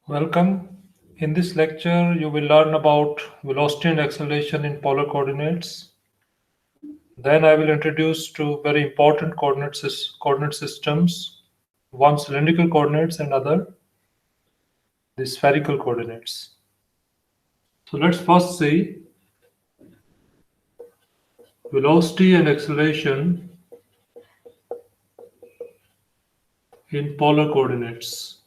Welcome. In this lecture, you will learn about velocity and acceleration in polar coordinates. Then I will introduce two very important coordinate systems, one cylindrical coordinates and other the spherical coordinates. So let's first see velocity and acceleration in polar coordinates.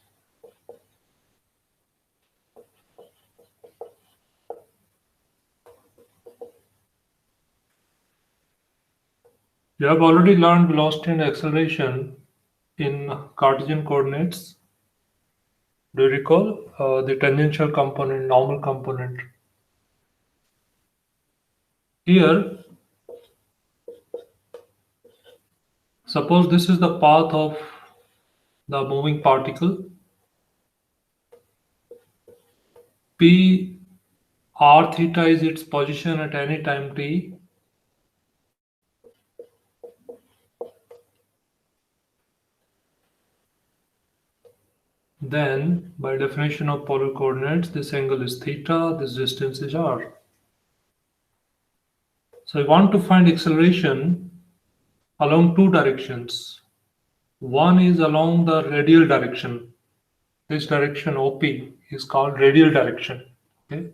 You have already learned velocity and acceleration in Cartesian coordinates. Do you recall the tangential component, normal component? Here, suppose this is the path of the moving particle. P r theta is its position at any time t. Then, by definition of polar coordinates, this angle is theta, this distance is r. So I want to find acceleration along two directions. One is along the radial direction. This direction OP is called radial direction. Okay?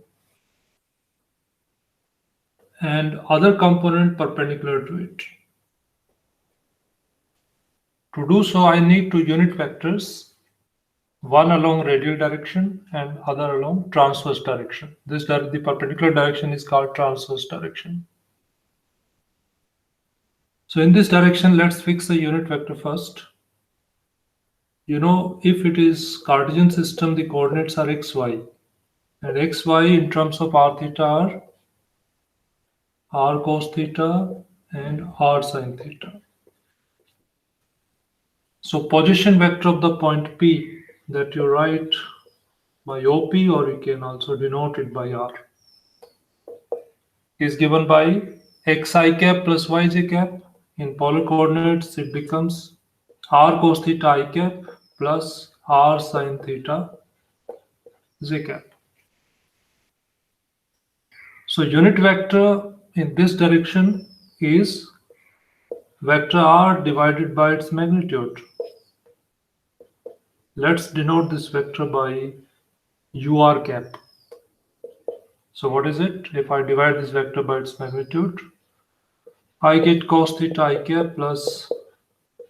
And other component perpendicular to it. To do so, I need two unit vectors, one along radial direction and other along transverse direction. The perpendicular direction is called transverse direction. So in this direction, let's fix the unit vector first. You know, if it is Cartesian system, the coordinates are xy. And xy in terms of r theta are r cos theta and r sin theta. So position vector of the point P that you write by OP, or you can also denote it by r, is given by xi cap plus yj cap. In polar coordinates, it becomes r cos theta I cap plus r sin theta j cap. So unit vector in this direction is vector r divided by its magnitude. Let's denote this vector by ur cap. So what is it? If I divide this vector by its magnitude, I get cos theta I cap plus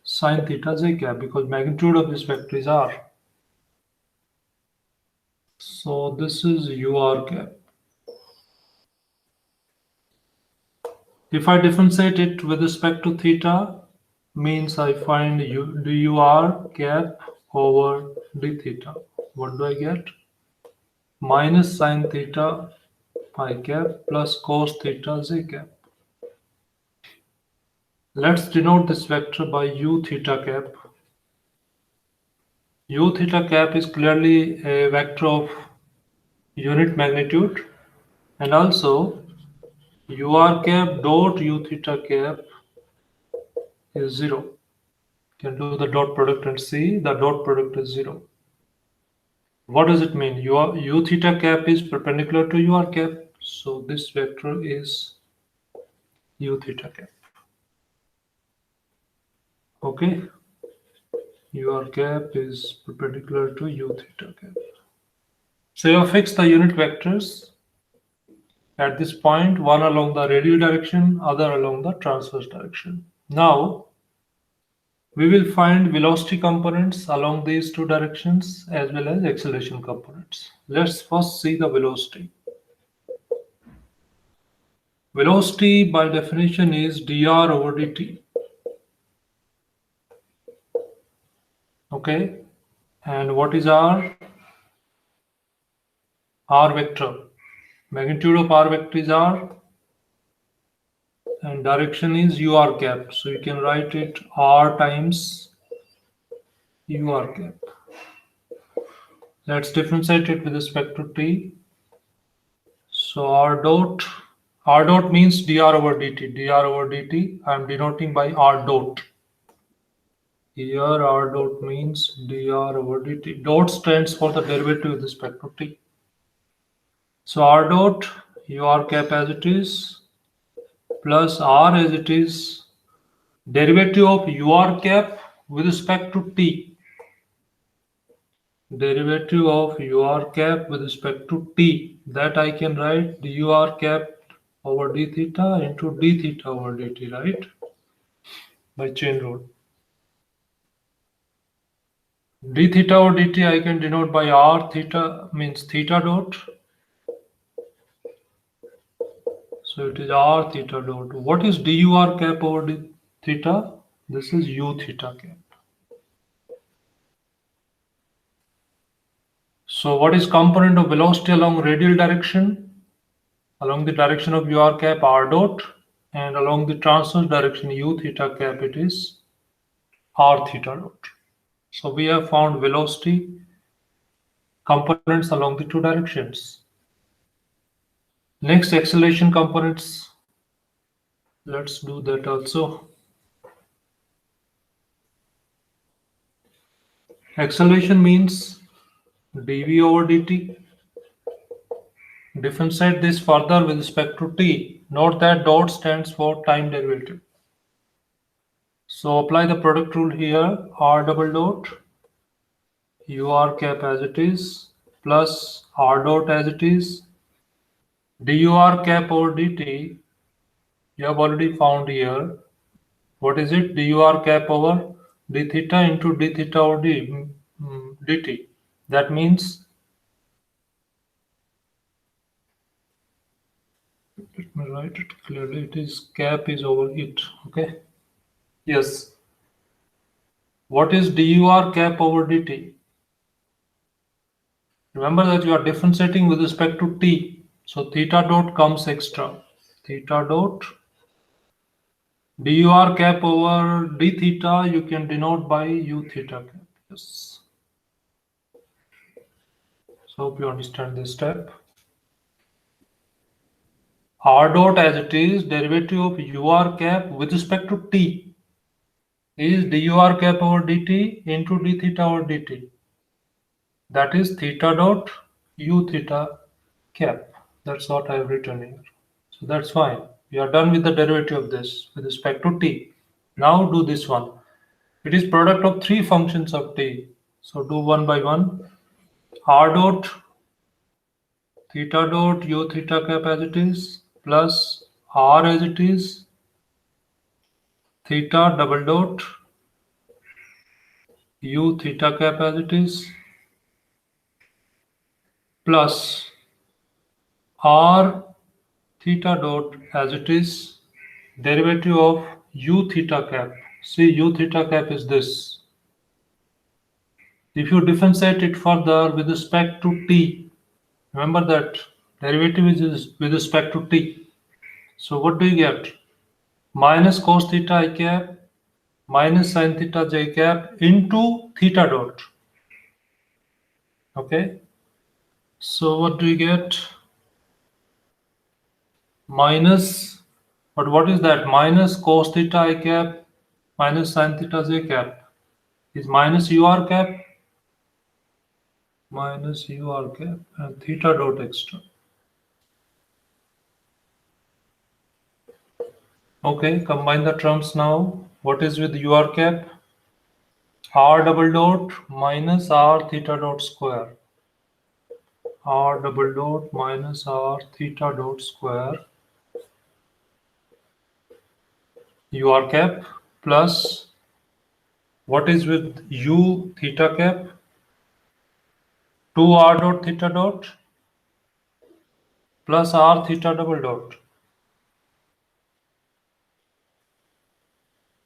sin theta j cap, because magnitude of this vector is r. So this is ur cap. If I differentiate it with respect to theta, means I find dur cap over d theta. What do I get? Minus sin theta I cap plus cos theta j cap. Let's denote this vector by u theta cap. U theta cap is clearly a vector of unit magnitude, and also ur cap dot u theta cap is 0. You can do the dot product and see the dot product is 0. What does it mean? U theta cap is perpendicular to ur cap, so this vector is u theta cap. Okay, ur cap is perpendicular to u theta cap. So you have fixed the unit vectors at this point, one along the radial direction, other along the transverse direction. Now we will find velocity components along these two directions as well as acceleration components. Let's first see the velocity. Velocity by definition is dr over dt. Okay, and what is r? R vector. Magnitude of r vector is r, and direction is ur cap. So you can write it r times ur cap. Let's differentiate it with respect to t. So r dot means dr over dt. Dr over dt I am denoting by r dot. Here r dot means dr over dt. Dot stands for the derivative with respect to t. So r dot ur cap as it is plus r as it is, derivative of ur cap with respect to t. Derivative of ur cap with respect to t, that I can write dur cap over d theta into d theta over dt, right? By chain rule. D theta over dt I can denote by r theta, means theta dot. So it is r theta dot. What is dur cap over d theta? This is u theta cap. So what is component of velocity along radial direction? Along the direction of ur cap r dot, and along the transverse direction u theta cap it is r theta dot. So we have found velocity components along the two directions. Next, acceleration components. Let's do that also. Acceleration means dv over dt. Differentiate this further with respect to t. Note that dot stands for time derivative. So apply the product rule here. R double dot ur cap as it is plus r dot as it is. Dur cap over dt you have already found here. What is it? Dur cap over d theta into d theta over dt. That means, let me write it clearly. It is cap is over it. Okay. Yes. What is dur cap over dt? Remember that you are differentiating with respect to t. So theta dot comes extra. Theta dot dur cap over d theta you can denote by u theta cap. Yes. So hope you understand this step. R dot as it is, derivative of ur cap with respect to t is dur cap over dt into d theta over dt. That is theta dot u theta cap. That's what I have written here. So that's fine. We are done with the derivative of this with respect to t. Now do this one. It is product of three functions of t. So do one by one. R dot theta dot u theta cap as it is plus r as it is theta double dot u theta cap as it is plus r theta dot as it is, derivative of u theta cap. See, u theta cap is this. If you differentiate it further with respect to t, remember that derivative is with respect to t. So what do you get? Minus cos theta I cap minus sin theta j cap into theta dot. Okay. So what do you get? Minus, but what is that? Minus cos theta I cap minus sin theta j cap is minus ur cap minus ur cap and theta dot extra. Okay, combine the terms now. What is with ur cap? R double dot minus r theta dot square. R double dot minus r theta dot square ur cap plus what is with u theta cap? 2r dot theta dot plus r theta double dot.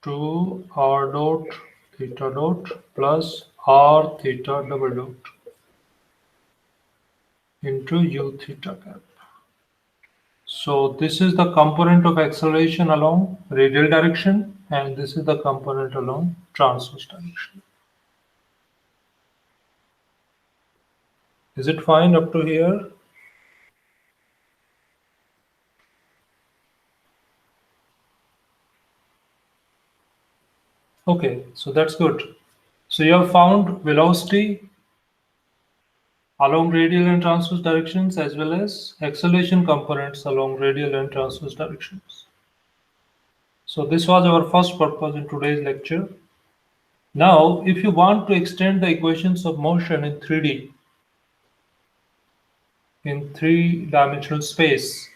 2r dot theta dot plus r theta double dot into u theta cap. So this is the component of acceleration along radial direction and this is the component along transverse direction. Is it fine up to here? Okay, so that's good. So you have found velocity along radial and transverse directions as well as acceleration components along radial and transverse directions. So this was our first purpose in today's lecture. Now, if you want to extend the equations of motion in 3D, in three-dimensional space,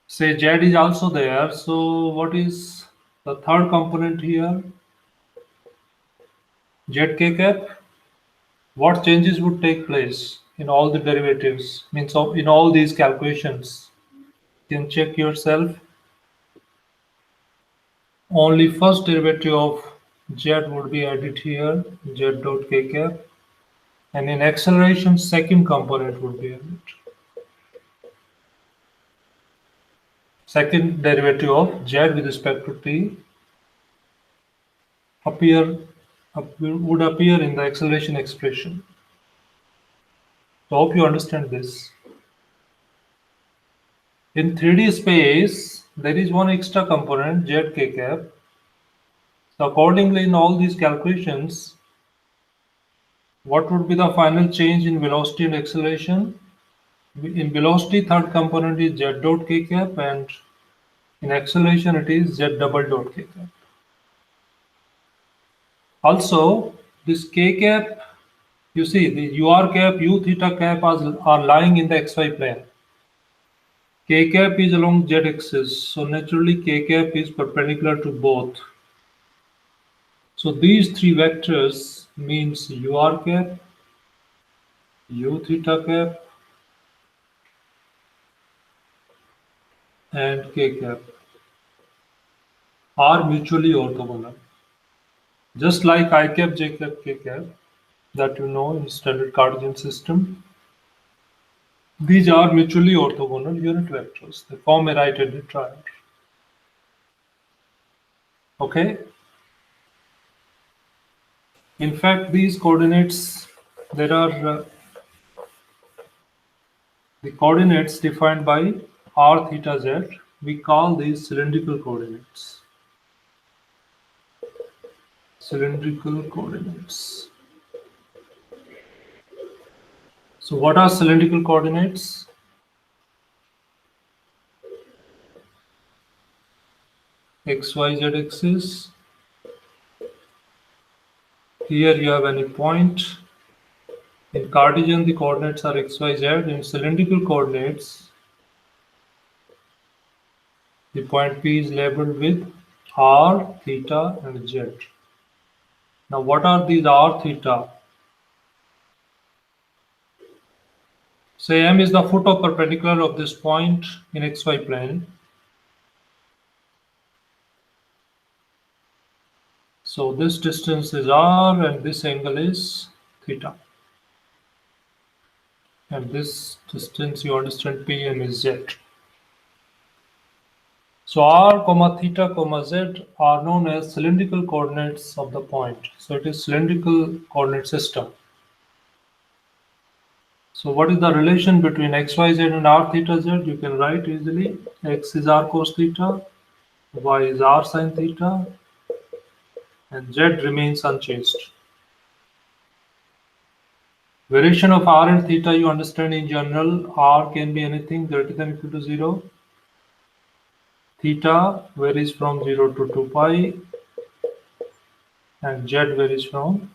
say Z is also there. So what is the third component here? Zk cap. What changes would take place in all the derivatives? Means in all these calculations. You can check yourself. Only first derivative of Z would be added here, Z dot k cap. And in acceleration, second component would be added. Second derivative of Z with respect to t would appear in the acceleration expression. So hope you understand this. In 3D space, there is one extra component, zk cap. So accordingly, in all these calculations, what would be the final change in velocity and acceleration? In velocity, third component is z dot k cap, and in acceleration, it is z double dot k cap. Also, this k cap, you see, the ur cap, u theta cap are lying in the xy plane. K cap is along z axis, so naturally k cap is perpendicular to both. So these three vectors means ur cap, u theta cap, and k cap are mutually orthogonal. Just like I cap, j cap, k cap that you know in standard Cartesian system, these are mutually orthogonal unit vectors. They form a right-handed triangle. Okay. In fact, these coordinates, there are the coordinates defined by r theta z. We call these cylindrical coordinates. Cylindrical coordinates. So what are cylindrical coordinates? X, Y, Z axis. Here you have any point. In Cartesian, the coordinates are X, Y, Z. In cylindrical coordinates, the point P is labeled with R, theta, and Z. Now, what are these R, theta? Say M is the foot of perpendicular of this point in XY plane. So this distance is R and this angle is theta. And this distance, you understand, PM is Z. So R, comma theta, comma Z are known as cylindrical coordinates of the point. So it is cylindrical coordinate system. So what is the relation between XYZ and R theta Z? You can write easily. X is R cos theta, Y is R sin theta, and Z remains unchanged. Variation of R and theta, you understand in general, R can be anything greater than or equal to 0. Theta varies from 0 to 2 pi, and Z varies from,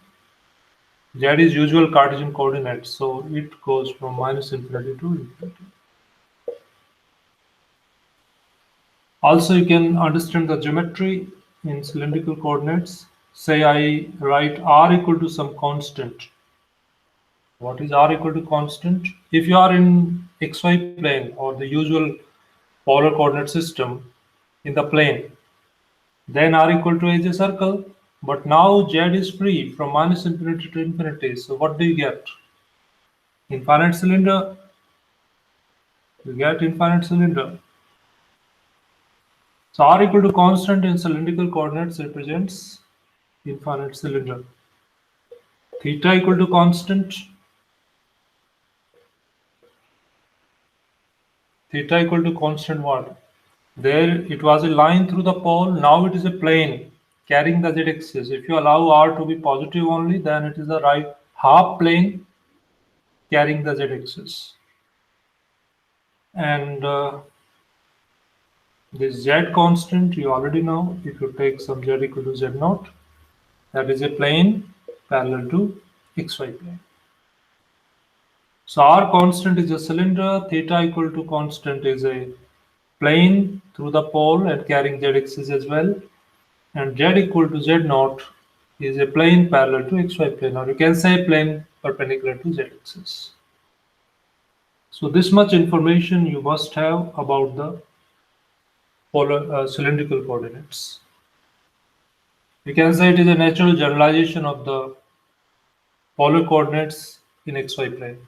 Z is usual Cartesian coordinates, so it goes from minus infinity to infinity. Also, you can understand the geometry in cylindrical coordinates. Say I write R equal to some constant. What is R equal to constant? If you are in XY plane or the usual polar coordinate system in the plane, then R equal to is a circle. But now Z is free from minus infinity to infinity. So what do you get? Infinite cylinder. You get infinite cylinder. So R equal to constant in cylindrical coordinates represents infinite cylinder. Theta equal to constant. Theta equal to constant what? There it was a line through the pole, now it is a plane. carrying the z-axis. If you allow r to be positive only, then it is the right half plane carrying the z-axis. And this z constant you already know. If you take some z equal to z naught, that is a plane parallel to xy plane. So r constant is a cylinder, theta equal to constant is a plane through the pole and carrying z-axis as well, and z equal to z naught is a plane parallel to xy plane, or you can say plane perpendicular to z-axis. So this much information you must have about the polar cylindrical coordinates. You can say it is a natural generalization of the polar coordinates in xy plane.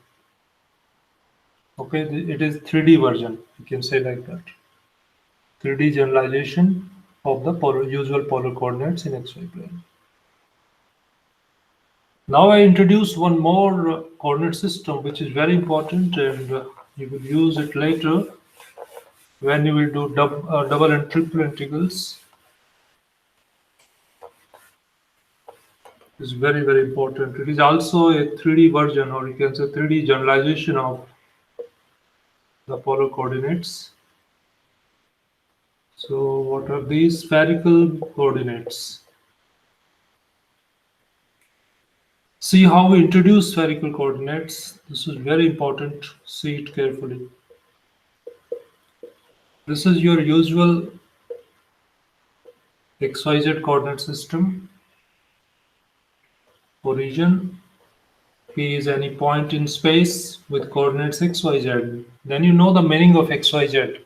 Okay, it is 3D version, you can say like that. 3D generalization of the usual polar coordinates in xy plane. Now I introduce one more coordinate system which is very important, and you will use it later when you will do double and triple integrals. It's very, very important. It is also a 3D version, or you can say 3D generalization of the polar coordinates. So what are these spherical coordinates? See how we introduce spherical coordinates. This is very important. See it carefully. This is your usual XYZ coordinate system. Origin P is any point in space with coordinates XYZ. Then you know the meaning of XYZ.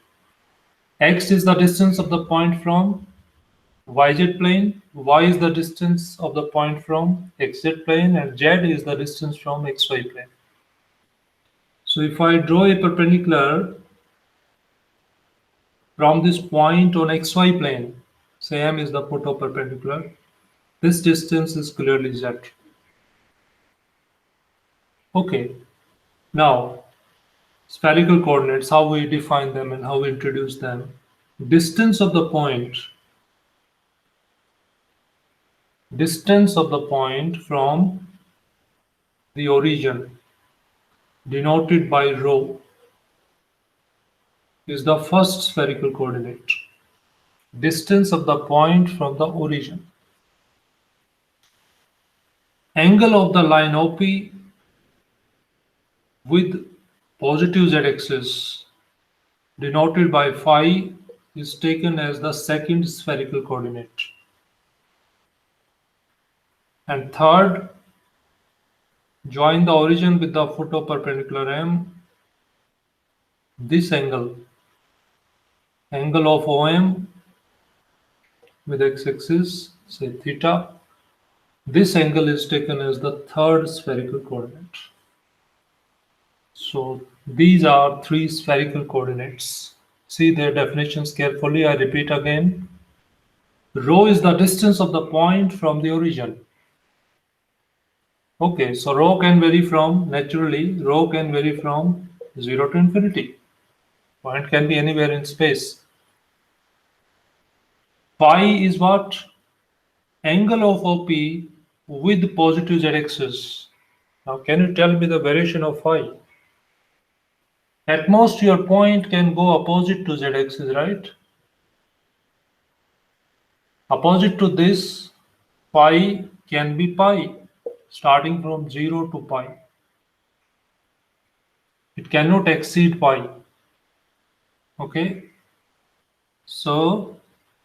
X is the distance of the point from YZ plane, Y is the distance of the point from XZ plane, and Z is the distance from XY plane. So if I draw a perpendicular from this point on XY plane, say M is the perpendicular, this distance is clearly Z. Okay, now spherical coordinates, how we define them and how we introduce them. Distance of the point from the origin, denoted by rho, is the first spherical coordinate. Distance of the point from the origin. Angle of the line OP with positive z-axis, denoted by phi, is taken as the second spherical coordinate. And third, join the origin with the perpendicular M. This angle of OM with x-axis, say theta, this angle is taken as the third spherical coordinate. So these are three spherical coordinates. See their definitions carefully. I repeat again. Rho is the distance of the point from the origin. Okay, so rho can vary from 0 to infinity. Point can be anywhere in space. Phi is what? Angle of OP with positive z-axis. Now can you tell me the variation of phi? At most your point can go opposite to z-axis, right? Opposite to this, phi can be pi, starting from 0 to pi. It cannot exceed pi. Okay? So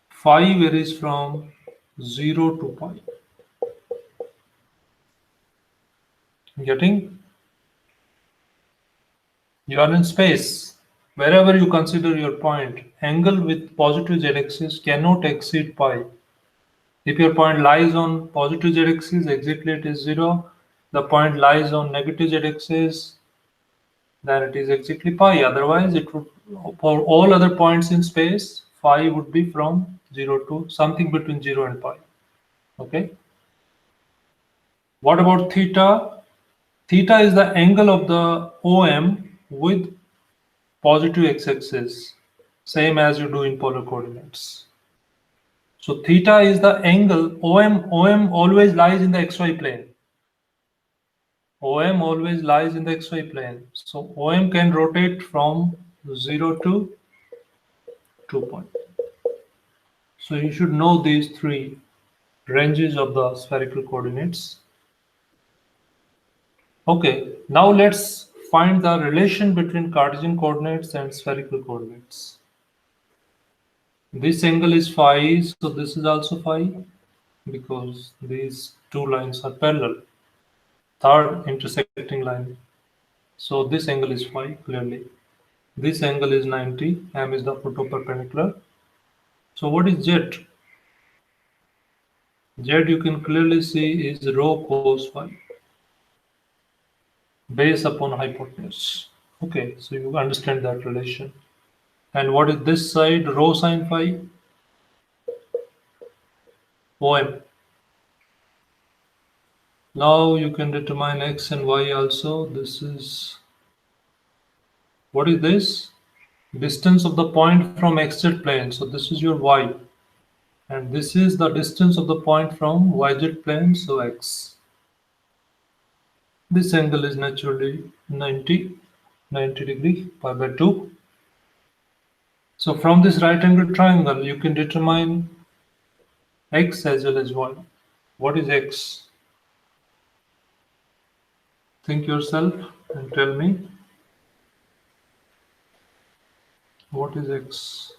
phi varies from 0 to pi. Getting? You are in space. Wherever you consider your point, angle with positive z-axis cannot exceed pi. If your point lies on positive z-axis, exactly it is 0. The point lies on negative z-axis, then it is exactly pi. Otherwise, it would, for all other points in space, phi would be from 0 to something between 0 and pi. Okay. What about theta? Theta is the angle of the OM with positive x-axis, same as you do in polar coordinates. So theta is the angle. OM always lies in the xy plane. OM always lies in the xy plane. So OM can rotate from 0 to 2 point. So you should know these three ranges of the spherical coordinates. Okay, now let's find the relation between Cartesian coordinates and spherical coordinates. This angle is phi, so this is also phi because these two lines are parallel. Third intersecting line. So this angle is phi clearly. This angle is 90, m is the photoperpendicular. So what is z? Z you can clearly see is rho cos phi, base upon hypotenuse. Okay, so you understand that relation. And what is this side? Rho sine phi, OM. Now you can determine x and y also. This is, what is this? Distance of the point from xz plane. So this is your y. And this is the distance of the point from yz plane, so x. This angle is naturally 90 degree, pi by 2. So from this right angle triangle, you can determine x as well as y. What is x? Think yourself and tell me. What is x?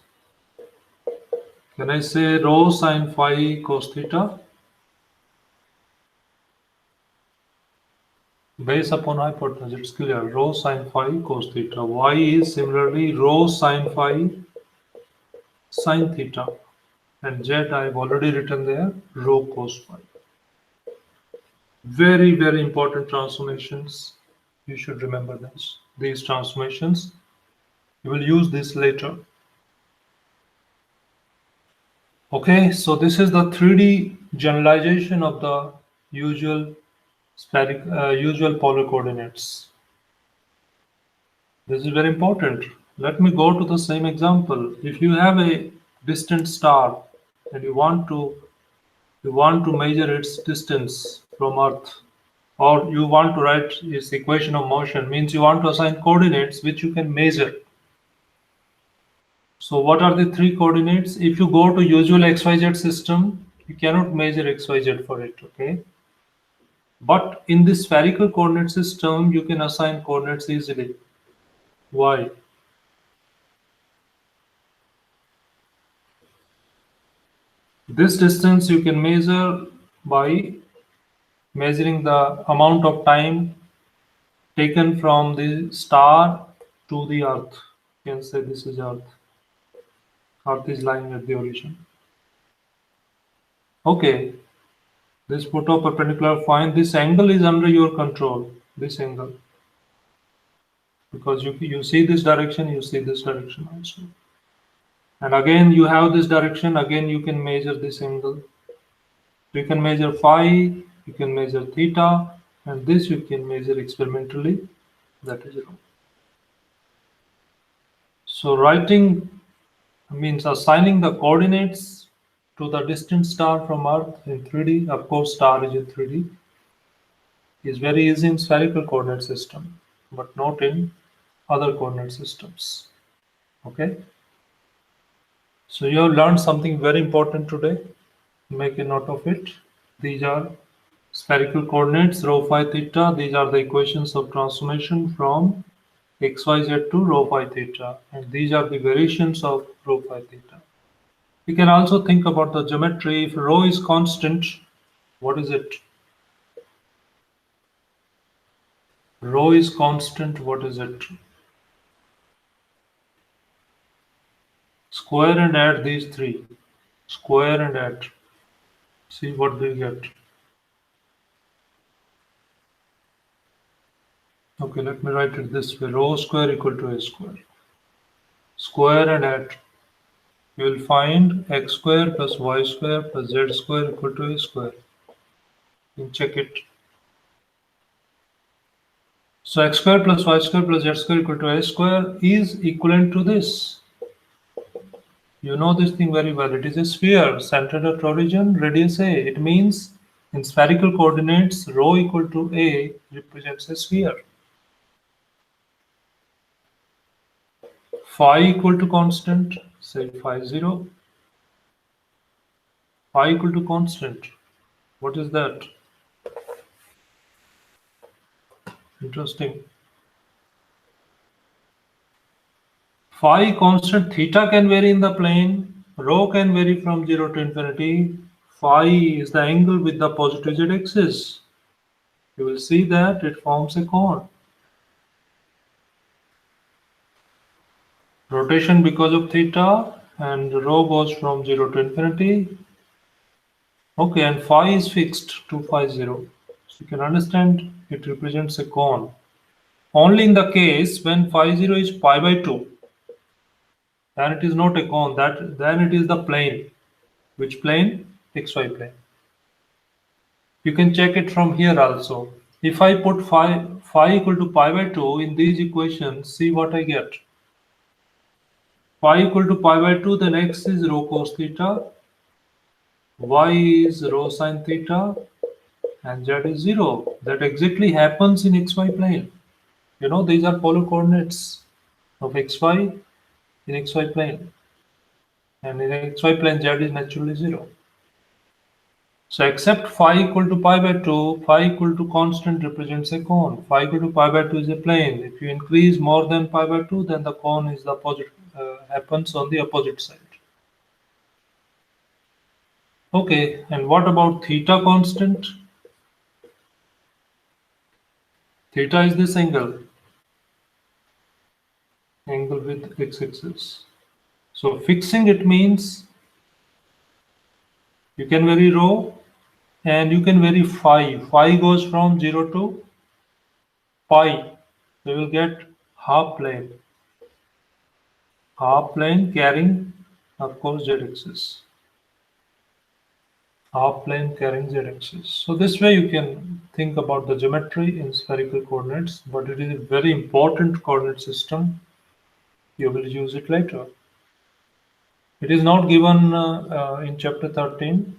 Can I say rho sine phi cos theta? Base upon hypotenuse, it's clear. Rho sine phi cos theta. Y is similarly rho sine phi sine theta. And z I have already written there, rho cos phi. Very, very important transformations. You should remember this. These transformations. You will use this later. Okay, so this is the 3D generalization of the usual usual polar coordinates. This is very important. Let me go to the same example. If you have a distant star and you want to measure its distance from Earth, or you want to write its equation of motion, means you want to assign coordinates which you can measure. So what are the three coordinates? If you go to usual XYZ system, you cannot measure XYZ for it, okay? But in this spherical coordinate system, you can assign coordinates easily. Why? This distance you can measure by measuring the amount of time taken from the star to the Earth. You can say this is Earth. Earth is lying at the origin. Okay, this photo perpendicular, fine. This angle is under your control. This angle, because you see this direction, you see this direction also. And again, you have this direction. Again, you can measure this angle. You can measure phi. You can measure theta, and this you can measure experimentally. That is wrong. So writing means assigning the coordinates to the distant star from Earth in 3D. Of course, star is in 3D. Is very easy in spherical coordinate system, but not in other coordinate systems. Okay. So you have learned something very important today. Make a note of it. These are spherical coordinates rho phi theta. These are the equations of transformation from xyz to rho phi theta, and these are the variations of rho phi theta. We can also think about the geometry. If rho is constant, what is it? Rho is constant, what is it? Square and add these three. Square and add. See what we get. Okay, let me write it this way. Rho square equal to a square. Square and add. You will find x square plus y square plus z square equal to a square. You can check it. So x square plus y square plus z square equal to a square is equivalent to this. You know this thing very well. It is a sphere centered at origin, radius a. It means in spherical coordinates, rho equal to a represents a sphere. Phi equal to constant, say phi 0. Phi equal to constant. What is that? Interesting. Phi constant, theta can vary in the plane, rho can vary from 0 to infinity. Phi is the angle with the positive z axis. You will see that it forms a cone. Rotation because of theta, and rho goes from 0 to infinity. Okay, and phi is fixed to phi 0. So you can understand it represents a cone. Only in the case when phi 0 is pi by 2, then it is not a cone, then it is the plane. Which plane? XY plane. You can check it from here also. If I put phi equal to pi by 2 in these equations, see what I get. Phi equal to pi by 2, then x is rho cos theta, y is rho sin theta, and z is 0. That exactly happens in xy plane. You know, these are polar coordinates of xy in xy plane. And in xy plane, z is naturally 0. So except phi equal to pi by 2, phi equal to constant represents a cone. Phi equal to pi by 2 is a plane. If you increase more than pi by 2, then the cone is the opposite, happens on the opposite side. Okay, and what about theta constant? Theta is this angle with x-axis. So fixing it means you can vary rho and you can vary phi. Phi goes from 0 to pi. So you will get half plane. Half plane carrying, of course, z-axis. Half plane carrying z-axis. So this way you can think about the geometry in spherical coordinates, but it is a very important coordinate system. You will use it later. It is not given in chapter 13,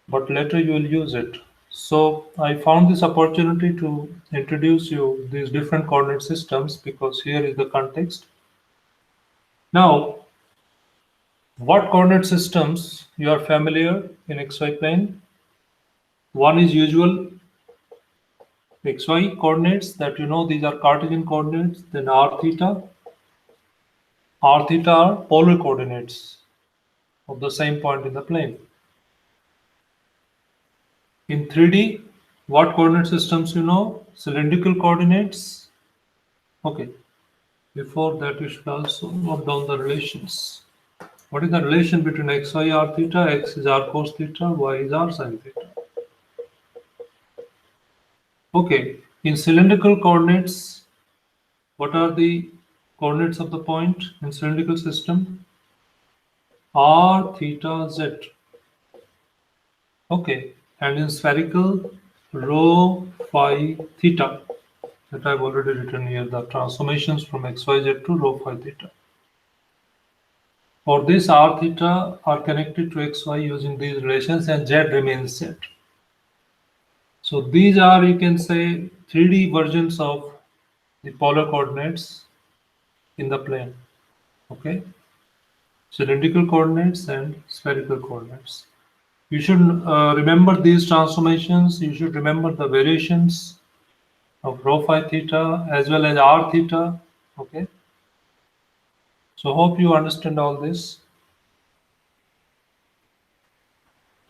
but later you will use it. So I found this opportunity to introduce you these different coordinate systems because here is the context. Now, what coordinate systems you are familiar in xy plane? One is usual xy coordinates that you know these are Cartesian coordinates, then r theta. R theta are polar coordinates of the same point in the plane. In 3D, what coordinate systems you know? Cylindrical coordinates. Okay, before that you should also note down the relations. What is the relation between xy r theta? X is r cos theta, y is r sin theta. Okay, in cylindrical coordinates, what are the coordinates of the point in cylindrical system? R theta z. Okay, and in spherical, rho phi theta. That I've already written here, the transformations from xyz to rho phi theta. For this, r theta are connected to xy using these relations and z remains z. So these are, you can say, 3D versions of the polar coordinates in the plane. Okay, cylindrical coordinates and spherical coordinates. You should remember these transformations. You should remember the variations of rho phi theta as well as r theta. Okay, so hope you understand all this.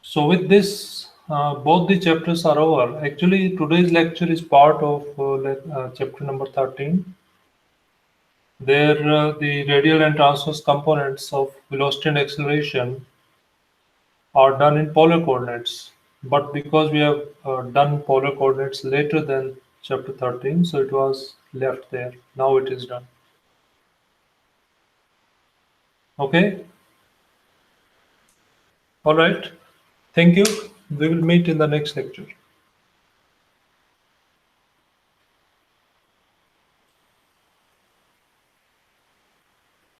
So with this, both the chapters are over. Actually, today's lecture is part of chapter number 13. There, the radial and transverse components of velocity and acceleration are done in polar coordinates. But because we have done polar coordinates later than chapter 13, so it was left there. Now it is done. Okay? All right. Thank you. We will meet in the next lecture.